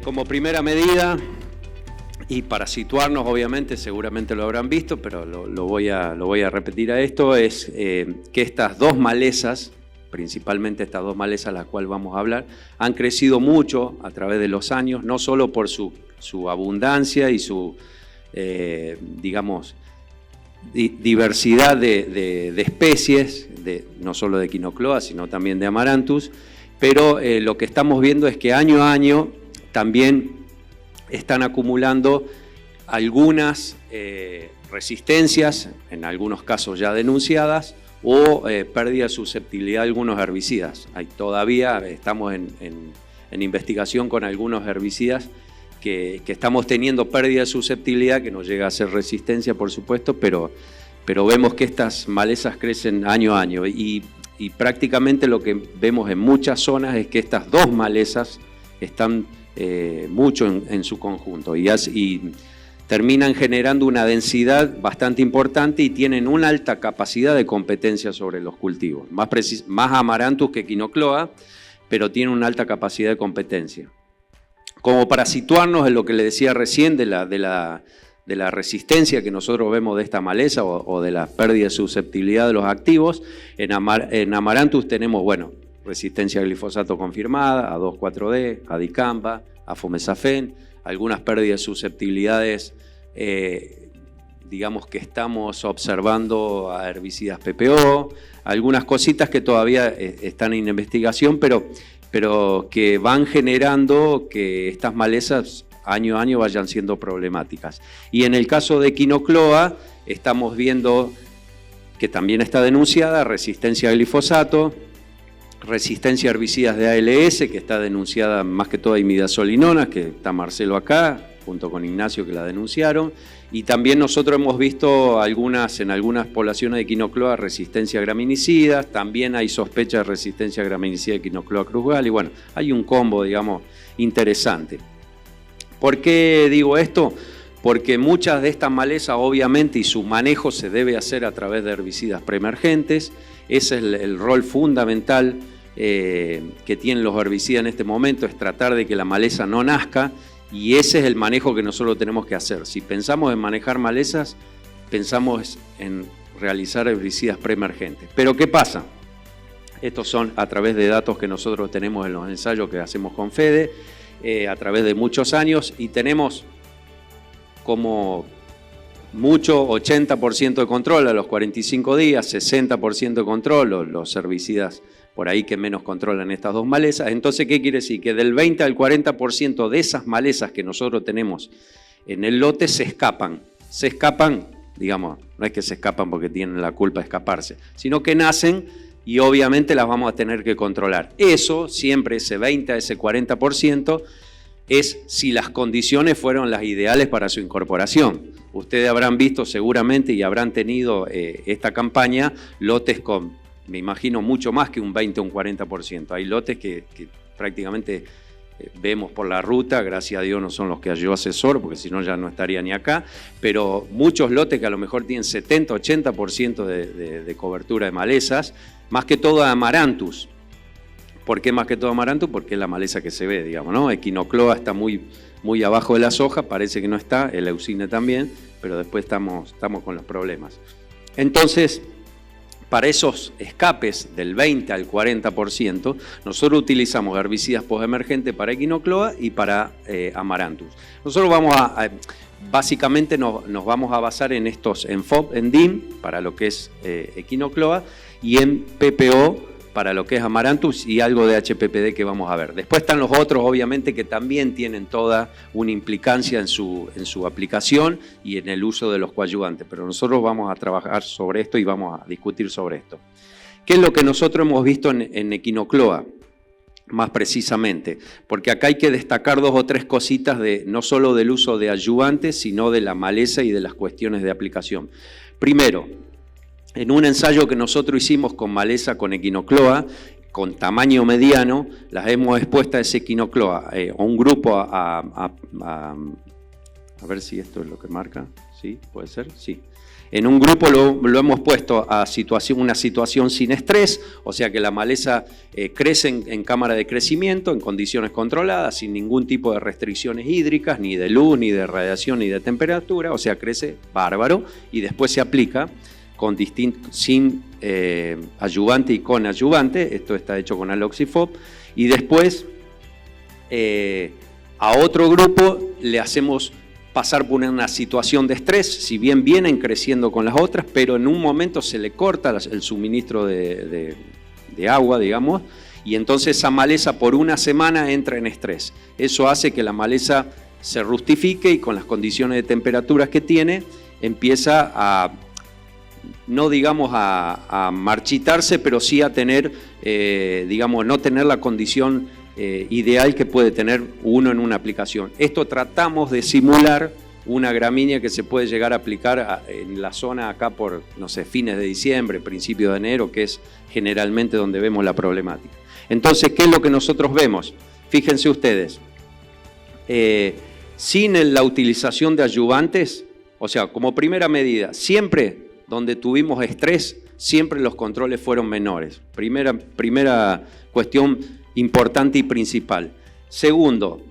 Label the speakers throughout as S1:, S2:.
S1: Como primera medida, y para situarnos, obviamente, seguramente lo habrán visto, pero lo voy a repetir a esto, es que estas dos malezas, principalmente estas dos malezas las cuales vamos a hablar, han crecido mucho a través de los años, no solo por su abundancia y su, digamos, diversidad de especies, no solo de Echinocloa, sino también de Amaranthus, pero lo que estamos viendo es que año a año también están acumulando algunas resistencias, en algunos casos ya denunciadas, o pérdida de susceptibilidad de algunos herbicidas. Todavía estamos en investigación con algunos herbicidas que estamos teniendo pérdida de susceptibilidad, que no llega a ser resistencia, por supuesto, pero vemos que estas malezas crecen año a año y prácticamente lo que vemos en muchas zonas es que estas dos malezas están mucho en su conjunto y terminan generando una densidad bastante importante y tienen una alta capacidad de competencia sobre los cultivos. Más Amaranthus que Echinocloa, pero tienen una alta capacidad de competencia. Como para situarnos en lo que le decía recién de la resistencia que nosotros vemos de esta maleza o de la pérdida de susceptibilidad de los activos, en Amaranthus tenemos, bueno, resistencia a glifosato confirmada, a 2,4-D, a dicamba, a fomesafen, algunas pérdidas de susceptibilidades, digamos que estamos observando a herbicidas PPO, algunas cositas que todavía están en investigación, pero que van generando que estas malezas año a año vayan siendo problemáticas. Y en el caso de Echinocloa estamos viendo que también está denunciada resistencia a glifosato, resistencia a herbicidas de ALS, que está denunciada más que todo a imidazolinona, que está Marcelo acá, junto con Ignacio, que la denunciaron. Y también nosotros hemos visto en algunas poblaciones de Echinocloa resistencia a graminicidas, también hay sospecha de resistencia a graminicida de Echinocloa cruzgal, y bueno, hay un combo, digamos, interesante. ¿Por qué digo esto? Porque muchas de estas malezas, obviamente, y su manejo se debe hacer a través de herbicidas preemergentes. Ese es el rol fundamental que tienen los herbicidas en este momento, es tratar de que la maleza no nazca, y ese es el manejo que nosotros tenemos que hacer. Si pensamos en manejar malezas, pensamos en realizar herbicidas preemergentes. Pero ¿qué pasa? Estos son a través de datos que nosotros tenemos en los ensayos que hacemos con Fede, a través de muchos años, y tenemos como mucho 80% de control a los 45 días, 60% de control, los herbicidas por ahí que menos controlan estas dos malezas. Entonces, ¿qué quiere decir? Que del 20 al 40% de esas malezas que nosotros tenemos en el lote se escapan, digamos, no es que se escapan porque tienen la culpa de escaparse, sino que nacen y obviamente las vamos a tener que controlar. Eso, siempre ese 20 a ese 40%, es si las condiciones fueron las ideales para su incorporación. Ustedes habrán visto seguramente y habrán tenido esta campaña, lotes con, me imagino, mucho más que un 20 o un 40%. Hay lotes que prácticamente vemos por la ruta, gracias a Dios no son los que yo asesoro, porque si no ya no estaría ni acá, pero muchos lotes que a lo mejor tienen 70, 80% de cobertura de malezas, más que todo Amaranthus. ¿Por qué más que todo Amaranthus? Porque es la maleza que se ve, digamos, ¿no? Echinocloa está muy abajo de las hojas, parece que no está, el Leucine también, pero después estamos con los problemas. Entonces, para esos escapes del 20 al 40%, nosotros utilizamos herbicidas postemergentes para Echinocloa y para Amaranthus. Nosotros básicamente nos vamos a basar en estos, en FOB, en DIM, para lo que es Echinocloa, y en PPO, para lo que es Amaranthus, y algo de HPPD que vamos a ver. Después están los otros, obviamente, que también tienen toda una implicancia en su aplicación y en el uso de los coadyuvantes, pero nosotros vamos a trabajar sobre esto y vamos a discutir sobre esto. ¿Qué es lo que nosotros hemos visto en Echinocloa? Más precisamente, porque acá hay que destacar dos o tres cositas no solo del uso de adyuvantes, sino de la maleza y de las cuestiones de aplicación. Primero, en un ensayo que nosotros hicimos con maleza con Echinocloa, con tamaño mediano, las hemos expuesto a ese Echinocloa, a un grupo a ver si esto es lo que marca, ¿sí? ¿Puede ser? Sí. En un grupo lo hemos puesto a una situación sin estrés, o sea que la maleza crece en cámara de crecimiento, en condiciones controladas, sin ningún tipo de restricciones hídricas, ni de luz, ni de radiación, ni de temperatura, o sea, crece bárbaro y después se aplica sin adyuvante y con adyuvante, esto está hecho con aloxifob, y después a otro grupo le hacemos pasar por una situación de estrés, si bien vienen creciendo con las otras, pero en un momento se le corta el suministro de agua, digamos, y entonces esa maleza por una semana entra en estrés. Eso hace que la maleza se rustifique y con las condiciones de temperaturas que tiene, empieza a, no digamos a marchitarse, pero sí a tener, digamos, no tener la condición ideal que puede tener uno en una aplicación. Esto tratamos de simular una gramínea que se puede llegar a aplicar en la zona acá por, no sé, fines de diciembre, principios de enero, que es generalmente donde vemos la problemática. Entonces, ¿qué es lo que nosotros vemos? Fíjense ustedes, sin la utilización de adyuvantes, o sea, como primera medida, siempre donde tuvimos estrés, siempre los controles fueron menores. Primera cuestión importante y principal. Segundo,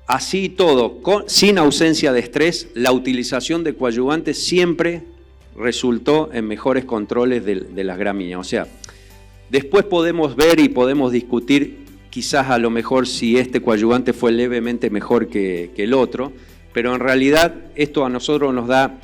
S1: así todo, sin ausencia de estrés, la utilización de coadyuvantes siempre resultó en mejores controles de las gramíneas. O sea, después podemos ver y podemos discutir quizás a lo mejor si este coadyuvante fue levemente mejor que el otro, pero en realidad esto a nosotros nos da,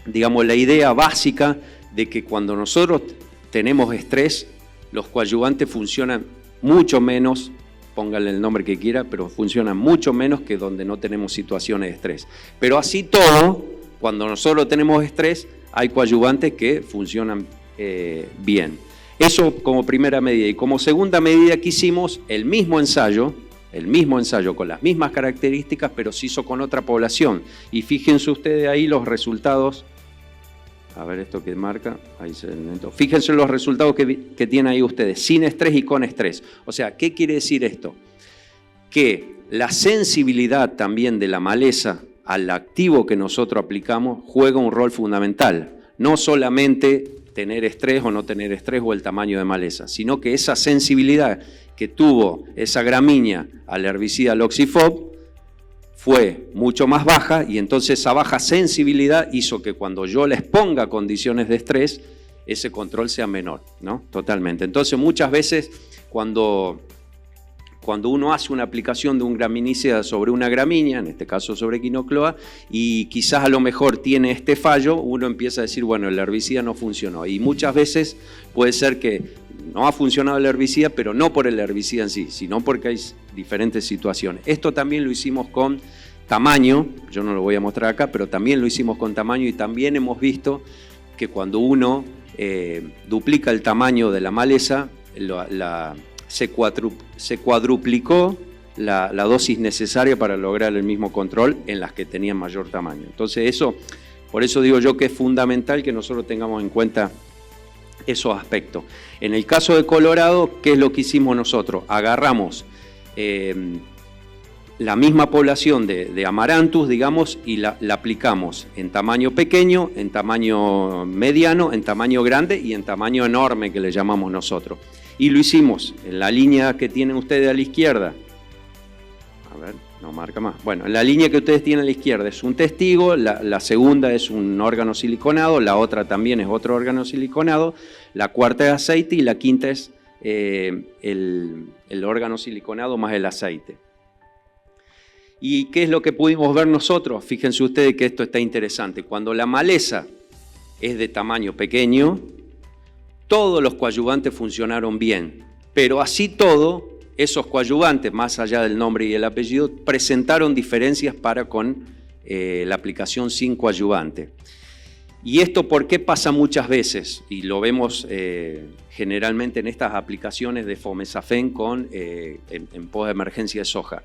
S1: digamos, la idea básica de que cuando nosotros tenemos estrés, los coadyuvantes funcionan mucho menos, pónganle el nombre que quiera, pero funcionan mucho menos que donde no tenemos situaciones de estrés. Pero así todo, cuando nosotros tenemos estrés, hay coadyuvantes que funcionan bien. Eso como primera medida. Y como segunda medida que hicimos, el mismo ensayo con las mismas características, pero se hizo con otra población. Y fíjense ustedes ahí los resultados. A ver esto que marca, ahí se inventó. Fíjense los resultados que tienen ahí ustedes, sin estrés y con estrés. O sea, ¿qué quiere decir esto? Que la sensibilidad también de la maleza al activo que nosotros aplicamos juega un rol fundamental. No solamente tener estrés o no tener estrés o el tamaño de maleza, sino que esa sensibilidad que tuvo esa gramínea al herbicida aloxifob fue mucho más baja y entonces esa baja sensibilidad hizo que cuando yo les ponga condiciones de estrés, ese control sea menor, ¿no? Totalmente. Entonces muchas veces cuando uno hace una aplicación de un graminicida sobre una gramínea, en este caso sobre quinocloa, y quizás a lo mejor tiene este fallo, uno empieza a decir, bueno, el herbicida no funcionó. Y muchas veces puede ser que no ha funcionado el herbicida, pero no por el herbicida en sí, sino porque hay diferentes situaciones. Esto también lo hicimos con tamaño, yo no lo voy a mostrar acá, pero también lo hicimos con tamaño y también hemos visto que cuando uno duplica el tamaño de la maleza, se cuadruplicó la dosis necesaria para lograr el mismo control en las que tenían mayor tamaño. Entonces por eso digo yo que es fundamental que nosotros tengamos en cuenta esos aspectos. En el caso de Colorado, ¿qué es lo que hicimos nosotros? Agarramos la misma población de Amaranthus, digamos, y la aplicamos en tamaño pequeño, en tamaño mediano, en tamaño grande y en tamaño enorme, que le llamamos nosotros. Y lo hicimos en la línea que tienen ustedes a la izquierda. A ver, no marca más. Bueno, en la línea que ustedes tienen a la izquierda es un testigo, la segunda es un órgano siliconado, la otra también es otro órgano siliconado, la cuarta es aceite y la quinta es el órgano siliconado más el aceite. ¿Y qué es lo que pudimos ver nosotros? Fíjense ustedes que esto está interesante. Cuando la maleza es de tamaño pequeño, todos los coadyuvantes funcionaron bien, pero así todo, esos coadyuvantes, más allá del nombre y el apellido, presentaron diferencias para con la aplicación sin coadyuvante. ¿Y esto por qué pasa muchas veces? Y lo vemos generalmente en estas aplicaciones de Fomesafen en post-emergencia de soja.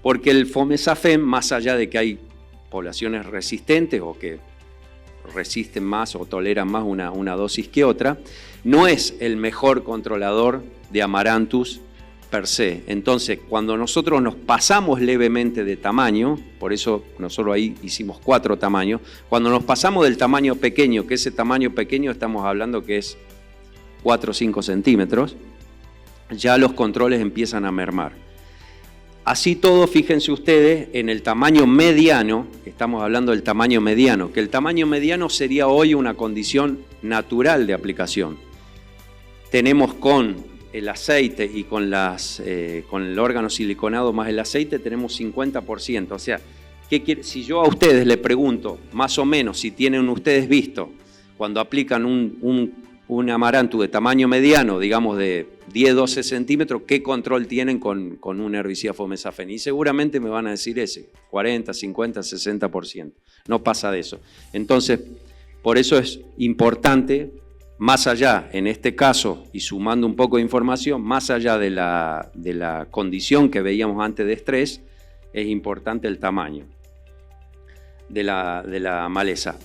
S1: Porque el Fomesafen, más allá de que hay poblaciones resistentes o que resisten más o toleran más una dosis que otra, no es el mejor controlador de Amaranthus per se. Entonces, cuando nosotros nos pasamos levemente de tamaño, por eso nosotros ahí hicimos 4 tamaños, cuando nos pasamos del tamaño pequeño, que ese tamaño pequeño estamos hablando que es 4 o 5 centímetros, ya los controles empiezan a mermar. Así todo, fíjense ustedes, en el tamaño mediano, estamos hablando del tamaño mediano, que el tamaño mediano sería hoy una condición natural de aplicación. Tenemos con el aceite y con el órgano siliconado más el aceite, tenemos 50%. O sea, si yo a ustedes les pregunto, más o menos, si tienen ustedes visto, cuando aplican un amaranto de tamaño mediano, digamos de 10-12 centímetros, ¿qué control tienen con un herbicida fomesafen? Y seguramente me van a decir ese, 40, 50, 60%. No pasa de eso. Entonces, por eso es importante, más allá, en este caso, y sumando un poco de información, más allá de la condición que veíamos antes de estrés, es importante el tamaño de la maleza.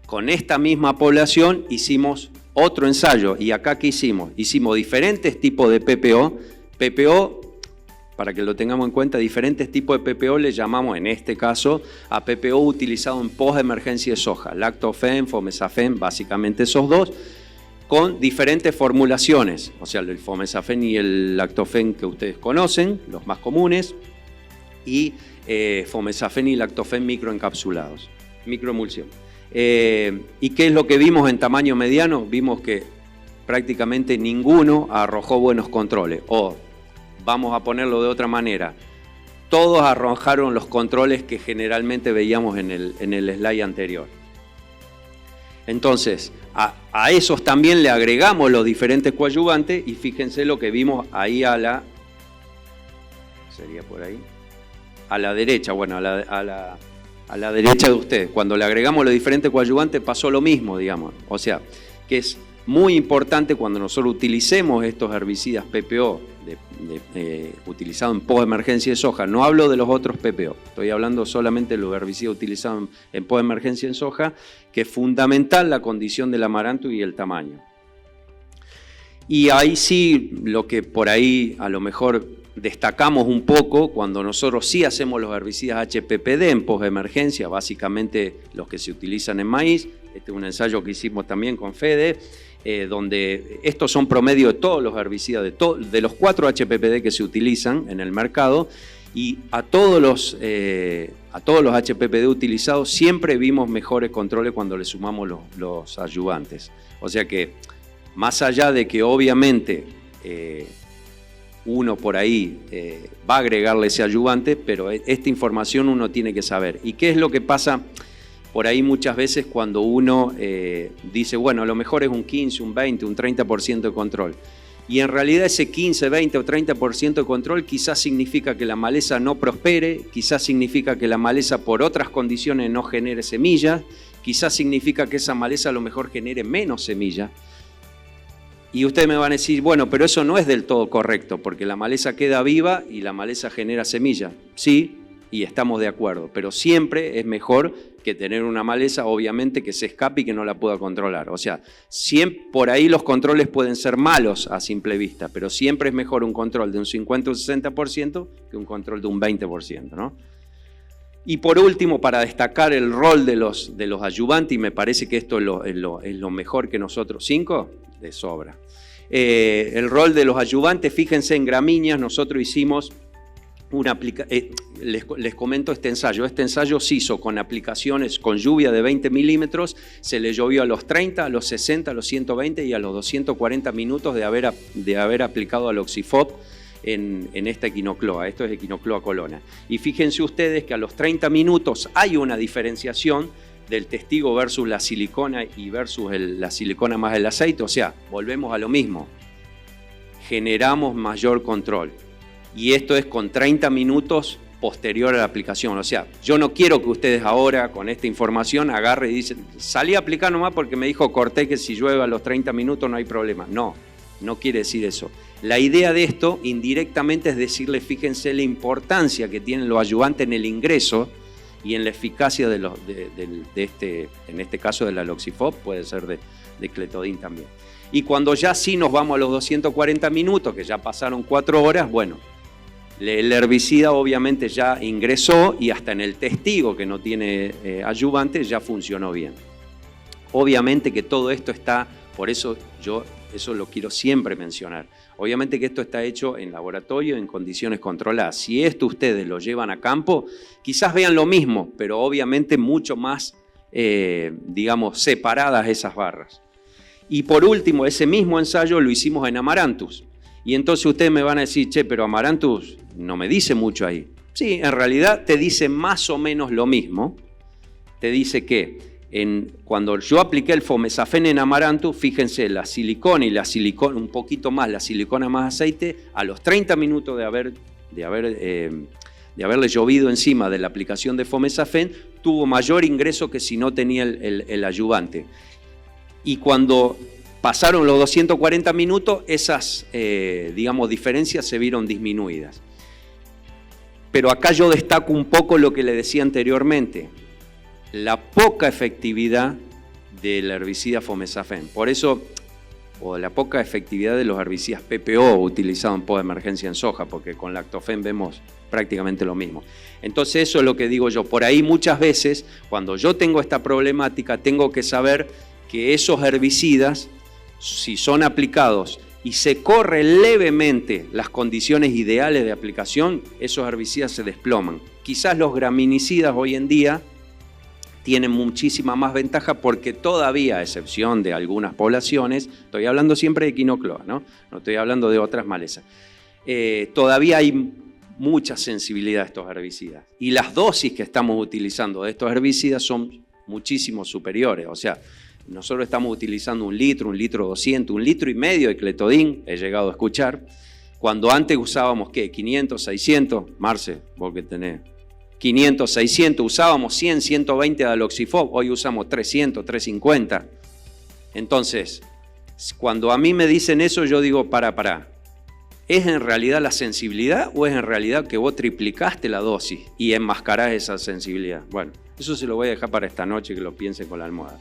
S1: Con esta misma población, hicimos otro ensayo. ¿Y acá qué hicimos? Hicimos diferentes tipos de PPO. PPO, para que lo tengamos en cuenta, diferentes tipos de PPO le llamamos, en este caso, a PPO utilizado en post-emergencia de soja. Lactofen, fomesafen, básicamente esos dos, con diferentes formulaciones. O sea, el fomesafen y el lactofen que ustedes conocen, los más comunes, y fomesafen y lactofen microencapsulados, microemulsión. ¿Y qué es lo que vimos en tamaño mediano? Vimos que prácticamente ninguno arrojó buenos controles. O, vamos a ponerlo de otra manera, todos arrojaron los controles que generalmente veíamos en el slide anterior. Entonces, a esos también le agregamos los diferentes coadyuvantes y fíjense lo que vimos ahí sería por ahí, a la derecha, bueno, a la derecha de ustedes. Cuando le agregamos los diferentes coadyuvantes pasó lo mismo, digamos. O sea, que es muy importante cuando nosotros utilicemos estos herbicidas PPO utilizados en post-emergencia de soja. No hablo de los otros PPO, estoy hablando solamente de los herbicidas utilizados en post-emergencia en soja, que es fundamental la condición del amaranto y el tamaño. Y ahí sí, lo que por ahí a lo mejor destacamos un poco, cuando nosotros sí hacemos los herbicidas HPPD en post-emergencia, básicamente los que se utilizan en maíz. Este es un ensayo que hicimos también con Fede, donde estos son promedio de todos los herbicidas, de los 4 HPPD que se utilizan en el mercado, y a todos los HPPD utilizados siempre vimos mejores controles cuando le sumamos los ayudantes. O sea que, más allá de que obviamente uno por ahí va a agregarle ese ayudante, pero esta información uno tiene que saber. ¿Y qué es lo que pasa por ahí muchas veces cuando uno dice, bueno, a lo mejor es un 15, un 20, un 30% de control? Y en realidad ese 15, 20 o 30% de control quizás significa que la maleza no prospere, quizás significa que la maleza por otras condiciones no genere semillas, quizás significa que esa maleza a lo mejor genere menos semillas. Y ustedes me van a decir, bueno, pero eso no es del todo correcto, porque la maleza queda viva y la maleza genera semilla. Sí, y estamos de acuerdo, pero siempre es mejor que tener una maleza, obviamente, que se escape y que no la pueda controlar. O sea, siempre, por ahí los controles pueden ser malos a simple vista, pero siempre es mejor un control de un 50 o 60% que un control de un 20%, ¿no? Y por último, para destacar el rol de los ayudantes, y me parece que esto es lo mejor que nosotros, 5 de sobra. El rol de los ayudantes, fíjense en gramíneas, nosotros hicimos una aplicación, les comento este ensayo. Este ensayo se hizo con aplicaciones con lluvia de 20 milímetros, se le llovió a los 30, a los 60, a los 120 y a los 240 minutos de haber aplicado al Oxifop en esta equinocloa. Esto es equinocloa colona. Y fíjense ustedes que a los 30 minutos hay una diferenciación del testigo versus la silicona y versus la silicona más el aceite. O sea, volvemos a lo mismo. Generamos mayor control. Y esto es con 30 minutos posterior a la aplicación. O sea, yo no quiero que ustedes ahora con esta información agarren y dicen, salí a aplicar nomás porque me dijo Cortés que si llueve a los 30 minutos no hay problema. No, no quiere decir eso. La idea de esto indirectamente es decirles, fíjense la importancia que tienen los ayudantes en el ingreso y en la eficacia de en este caso del aloxifob, puede ser de cletodin también. Y cuando ya sí nos vamos a los 240 minutos, que ya pasaron 4 horas, bueno, el herbicida obviamente ya ingresó y hasta en el testigo que no tiene adyuvante ya funcionó bien. Obviamente que todo esto está, por eso yo eso lo quiero siempre mencionar. Obviamente que esto está hecho en laboratorio, en condiciones controladas. Si esto ustedes lo llevan a campo, quizás vean lo mismo, pero obviamente mucho más, digamos, separadas esas barras. Y por último, ese mismo ensayo lo hicimos en Amaranthus. Y entonces ustedes me van a decir, che, pero Amaranthus no me dice mucho ahí. Sí, en realidad te dice más o menos lo mismo. Te dice que cuando yo apliqué el Fomesafen en Amaranthus, fíjense, la silicona y la silicona, un poquito más, la silicona más aceite, a los 30 minutos de haberle llovido encima de la aplicación de Fomesafen, tuvo mayor ingreso que si no tenía el adyuvante. Y cuando pasaron los 240 minutos, esas, digamos, diferencias se vieron disminuidas. Pero acá yo destaco un poco lo que le decía anteriormente, la poca efectividad del herbicida Fomesafen. Por eso, o la poca efectividad de los herbicidas PPO utilizados en postemergencia en soja, porque con Lactofen vemos prácticamente lo mismo. Entonces eso es lo que digo yo. Por ahí muchas veces, cuando yo tengo esta problemática, tengo que saber que esos herbicidas, si son aplicados y se corren levemente las condiciones ideales de aplicación, esos herbicidas se desploman. Quizás los graminicidas hoy en día tienen muchísima más ventaja porque todavía, a excepción de algunas poblaciones, estoy hablando siempre de quinocloa, ¿no? No estoy hablando de otras malezas, todavía hay mucha sensibilidad a estos herbicidas. Y las dosis que estamos utilizando de estos herbicidas son muchísimo superiores. O sea, nosotros estamos utilizando 1 litro, 1 litro 200, 1,5 litros de cletodin, he llegado a escuchar, cuando antes usábamos, ¿qué? 500, 600, Marce, vos que tenés 500, 600, usábamos 100, 120 de aloxifob, hoy usamos 300, 350. Entonces, cuando a mí me dicen eso, yo digo, para. ¿Es en realidad la sensibilidad o es en realidad que vos triplicaste la dosis y enmascarás esa sensibilidad? Bueno, eso se lo voy a dejar para esta noche, que lo piensen con la almohada.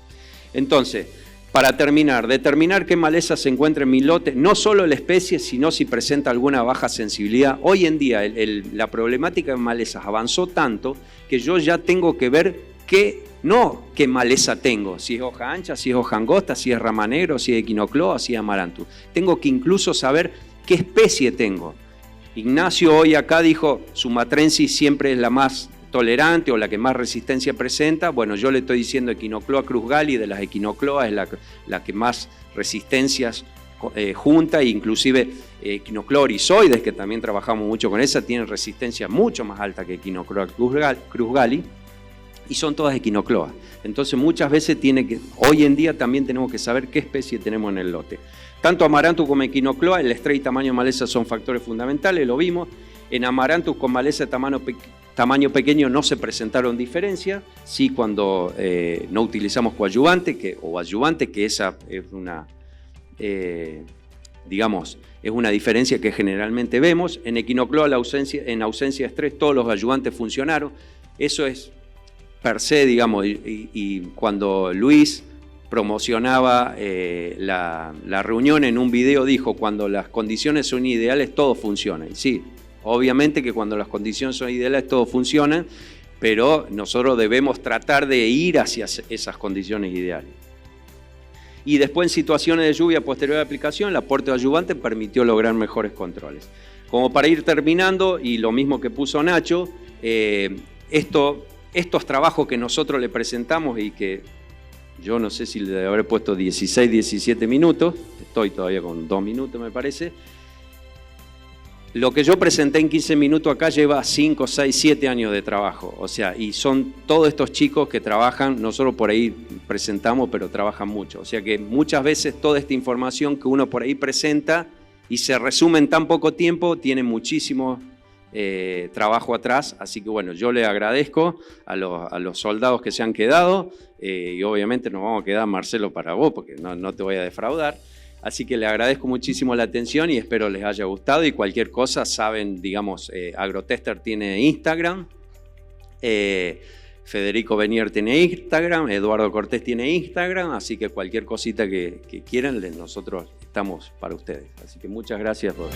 S1: Entonces, para terminar, determinar qué maleza se encuentra en mi lote, no solo la especie, sino si presenta alguna baja sensibilidad. Hoy en día la problemática de malezas avanzó tanto que yo ya tengo que ver qué maleza tengo, si es hoja ancha, si es hoja angosta, si es rama negro, si es equinocloa, si es amaranthus. Tengo que incluso saber qué especie tengo. Ignacio hoy acá dijo, Sumatrensis siempre es la más tolerante o la que más resistencia presenta. Bueno, yo le estoy diciendo Echinocloa cruzgali, de las equinocloas es la que más resistencias junta, e inclusive Echinocloa orizoides, que también trabajamos mucho con esa, tienen resistencia mucho más alta que Echinocloa cruzgali, y son todas equinocloas. Entonces muchas veces hoy en día también tenemos que saber qué especie tenemos en el lote. Tanto Amaranthus como Echinocloa, el estrés y tamaño de maleza son factores fundamentales, lo vimos. En Amaranthus con maleza de tamaño pequeño no se presentaron diferencias, sí cuando no utilizamos coadyuvante o adyuvante, que esa es una, digamos, es una diferencia que generalmente vemos. En Echinocloa, en ausencia de estrés, todos los adyuvantes funcionaron. Eso es per se, digamos, y cuando Luis promocionaba la reunión en un video, dijo, cuando las condiciones son ideales, todo funciona. Y sí, obviamente que cuando las condiciones son ideales, todo funciona, pero nosotros debemos tratar de ir hacia esas condiciones ideales. Y después, en situaciones de lluvia posterior a la aplicación, el aporte de adyuvante permitió lograr mejores controles. Como para ir terminando, y lo mismo que puso Nacho, estos trabajos que nosotros le presentamos y que yo no sé si le debe haber puesto 16, 17 minutos, estoy todavía con 2 minutos me parece. Lo que yo presenté en 15 minutos acá lleva 5, 6, 7 años de trabajo. O sea, y son todos estos chicos que trabajan, nosotros por ahí presentamos, pero trabajan mucho. O sea que muchas veces toda esta información que uno por ahí presenta y se resume en tan poco tiempo, tiene muchísimo trabajo atrás. Así que bueno, yo le agradezco a los soldados que se han quedado y obviamente nos vamos a quedar, Marcelo, para vos, porque no te voy a defraudar. Así que le agradezco muchísimo la atención y espero les haya gustado. Y cualquier cosa, saben, digamos, Agrotester tiene Instagram. Federico Benier tiene Instagram, Eduardo Cortés tiene Instagram, así que cualquier cosita que quieran, nosotros estamos para ustedes. Así que muchas gracias por...